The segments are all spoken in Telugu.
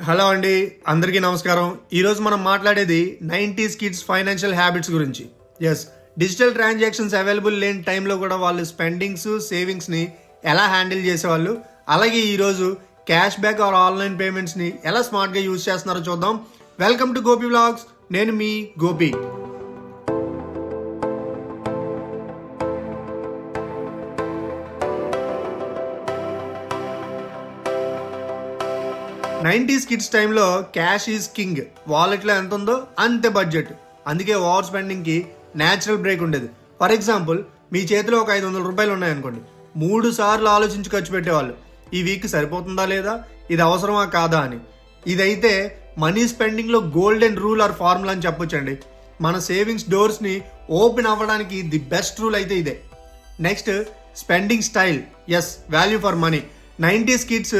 హలో అండి, అందరికీ నమస్కారం. ఈరోజు మనం మాట్లాడేది 90s కిడ్స్ ఫైనాన్షియల్ హ్యాబిట్స్ గురించి. డిజిటల్ ట్రాన్సాక్షన్స్ అవైలబుల్ లేని టైంలో కూడా వాళ్ళు స్పెండింగ్స్ సేవింగ్స్ని ఎలా హ్యాండిల్ చేసేవాళ్ళు, అలాగే ఈరోజు క్యాష్ బ్యాక్ ఆర్ ఆన్లైన్ పేమెంట్స్ని ఎలా స్మార్ట్గా యూజ్ చేస్తున్నారో చూద్దాం. Welcome to Gopi vlogs. నేను మీ గోపి. నైంటీస్ కిడ్స్ టైంలో క్యాష్ ఈజ్ కింగ్. వాలెట్లో ఎంత ఉందో అంతే బడ్జెట్. అందుకే ఓవర్ స్పెండింగ్కి న్యాచురల్ బ్రేక్ ఉండేది. ఫర్ ఎగ్జాంపుల్, మీ చేతిలో ఒక 500 రూపాయలు ఉన్నాయనుకోండి, 3 సార్లు ఆలోచించి ఖర్చు పెట్టేవాళ్ళు. ఈ వీక్ సరిపోతుందా లేదా, ఇది అవసరమా కాదా అని. ఇదైతే మనీ స్పెండింగ్లో గోల్డెన్ రూల్ ఆర్ ఫార్ములా అని చెప్పొచ్చండి. మన సేవింగ్స్ డోర్స్ని ఓపెన్ అవ్వడానికి ది బెస్ట్ రూల్ అయితే ఇదే. Next, spending style. Value for money. 90s kids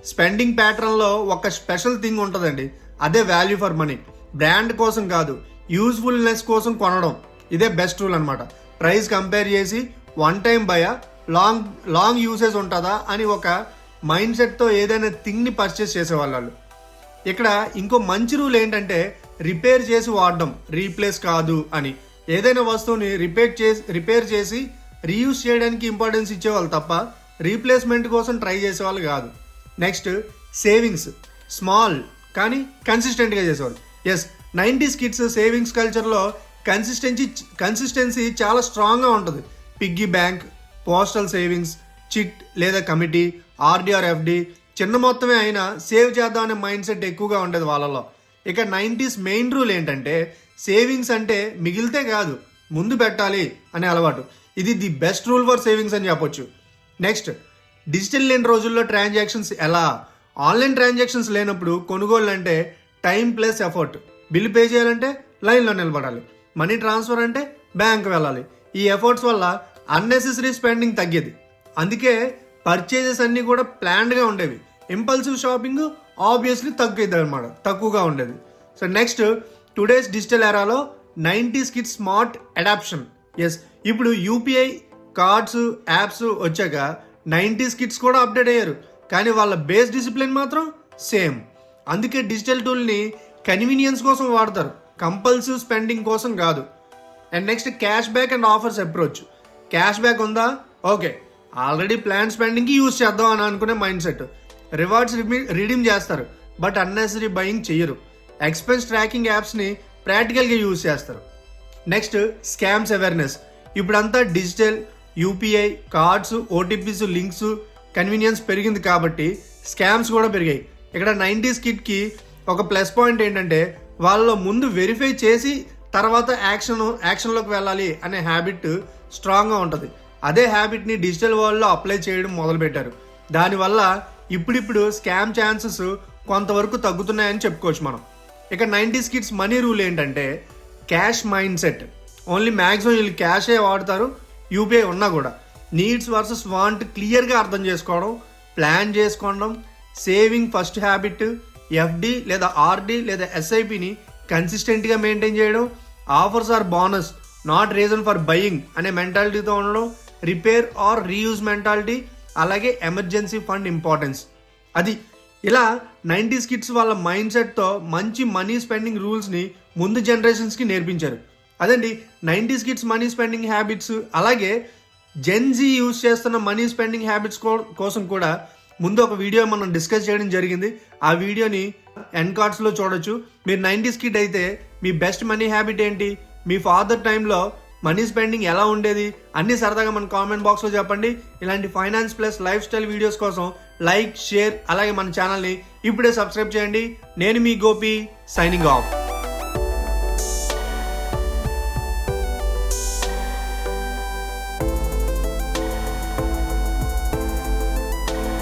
spending ప్యాటర్న్లో ఒక స్పెషల్ థింగ్ ఉంటుందండి, అదే వాల్యూ ఫర్ మనీ. బ్రాండ్ కోసం కాదు, యూజ్ఫుల్నెస్ కోసం కొనడం. ఇదే బెస్ట్ రూల్ అనమాట. ప్రైస్ కంపేర్ చేసి వన్ టైం బయ లాంగ్ యూసేజ్ ఉంటుందా అని ఒక మైండ్ సెట్తో ఏదైనా థింగ్ని పర్చేస్ చేసేవాళ్ళు. ఇక్కడ ఇంకో మంచి రూల్ ఏంటంటే, రిపేర్ చేసి వాడడం, రీప్లేస్ కాదు అని. ఏదైనా వస్తువుని రిపేర్ చేసి రీయూజ్ చేయడానికి ఇంపార్టెన్స్ ఇచ్చేవాళ్ళు తప్ప రీప్లేస్మెంట్ కోసం ట్రై చేసేవాళ్ళు కాదు. Next, savings. స్మాల్ కానీ కన్సిస్టెంట్గా చేసేవాళ్ళు. 90s కిడ్స్ సేవింగ్స్ కల్చర్లో కన్సిస్టెన్సీ చాలా స్ట్రాంగ్గా ఉంటుంది. Piggy bank, postal savings, chit లేదా కమిటీ, ఆర్డీఆర్ ఎఫ్డి, చిన్న మొత్తమే అయినా సేవ్ చేద్దాం అనే మైండ్ సెట్ ఎక్కువగా ఉండేది వాళ్ళలో. ఇక 90s మెయిన్ రూల్ ఏంటంటే, సేవింగ్స్ అంటే మిగిలితే కాదు, ముందు పెట్టాలి అనే అలవాటు. ఇది the best rule for savings అని చెప్పొచ్చు. నెక్స్ట్, డిజిటల్ లేని రోజుల్లో ట్రాన్సాక్షన్స్ ఎలా? ఆన్లైన్ ట్రాన్సాక్షన్స్ లేనప్పుడు కొనుగోలు అంటే time plus effort. Bill pay చేయాలంటే లైన్లో నిలబడాలి, మనీ ట్రాన్స్ఫర్ అంటే బ్యాంక్ వెళ్ళాలి. ఈ ఎఫర్ట్స్ వల్ల అన్నెసెసరీ స్పెండింగ్ తగ్గేది. అందుకే పర్చేజెస్ అన్నీ కూడా ప్లాన్డ్గా ఉండేవి. ఇంపల్సివ్ షాపింగ్ ఆబ్వియస్లీ తక్కువగా ఉండేది. సో నెక్స్ట్, టుడేస్ డిజిటల్ ఎరాలో 90s కిడ్స్ స్మార్ట్ అడాప్షన్. ఇప్పుడు యూపీఐ కార్డ్స్, యాప్స్ వచ్చాక 90s కిడ్స్ కూడా అప్డేట్ అయ్యారు, కానీ వాళ్ళ బేస్ డిసిప్లిన్ మాత్రం సేమ్. అందుకే డిజిటల్ టూల్ని కన్వీనియన్స్ కోసం వాడతారు, కంపల్సివ్ స్పెండింగ్ కోసం కాదు. And next, cash back and offers approach. Cash back ఉందా, ఓకే, ఆల్రెడీ ప్లాన్ స్పెండింగ్కి యూజ్ చేద్దాం అని అనుకునే మైండ్ సెట్. రివార్డ్స్ రిడీమ్ చేస్తారు, బట్ అన్నెసరీ బయింగ్ చేయరు. ఎక్స్పెన్స్ ట్రాకింగ్ యాప్స్ని ప్రాక్టికల్గా యూజ్ చేస్తారు. Next, scams awareness. ఇప్పుడంతా digital, UPI, cards, OTPs, links, convenience పెరిగింది కాబట్టి స్కామ్స్ కూడా పెరిగాయి. ఇక్కడ 90s కిడ్కి ఒక ప్లస్ పాయింట్ ఏంటంటే, వాళ్ళలో ముందు వెరిఫై చేసి తర్వాత యాక్షన్లోకి వెళ్ళాలి అనే హ్యాబిట్ స్ట్రాంగ్గా ఉంటుంది. అదే హ్యాబిట్ని డిజిటల్ వరల్డ్లో అప్లై చేయడం మొదలుపెట్టారు. దానివల్ల ఇప్పుడిప్పుడు స్కామ్ ఛాన్సెస్ కొంతవరకు తగ్గుతున్నాయని చెప్పుకోవచ్చు మనం. ఇక 90s కిడ్స్ మనీ రూల్ ఏంటంటే, cash mind set. Only maximum వీళ్ళు క్యాషే వాడతారు, యూపీఐ ఉన్నా కూడా. నీడ్స్ వర్సెస్ వాంట్ క్లియర్గా అర్థం చేసుకోవడం, ప్లాన్ చేసుకోవడం, సేవింగ్ ఫస్ట్ హ్యాబిట్, ఎఫ్డి లేదా ఆర్డి లేదా ఎస్ఐపిని కన్సిస్టెంట్గా మెయింటైన్ చేయడం, offers or bonus not reason for buying అనే మెంటాలిటీతో ఉండడం, రిపేర్ ఆర్ రీయూజ్ మెంటాలిటీ, అలాగే ఎమర్జెన్సీ ఫండ్ ఇంపార్టెన్స్. అది ఇలా 90s కిడ్స్ వాళ్ళ మైండ్ సెట్తో మంచి మనీ స్పెండింగ్ రూల్స్ని ముందు జనరేషన్స్కి నేర్పించారు. అదండి 90s kids money spending habits. అలాగే జెన్జీ యూజ్ చేస్తున్న మనీ స్పెండింగ్ హ్యాబిట్స్ కోసం కూడా ముందు ఒక వీడియో మనం డిస్కస్ చేయడం జరిగింది. ఆ వీడియోని ఎండ్ కార్డ్స్లో చూడొచ్చు. మీరు 90s కిడ్ అయితే మీ బెస్ట్ మనీ హ్యాబిట్ ఏంటి, మీ ఫాదర్ టైంలో మనీ స్పెండింగ్ ఎలా ఉండేది, అన్ని సరదాగా మన కామెంట్ బాక్స్లో చెప్పండి. ఇలాంటి finance plus life style videos కోసం లైక్, షేర్, అలాగే మన ఛానల్ని ఇప్పుడే సబ్స్క్రైబ్ చేయండి. నేను మీ గోపి, సైనింగ్ ఆఫ్.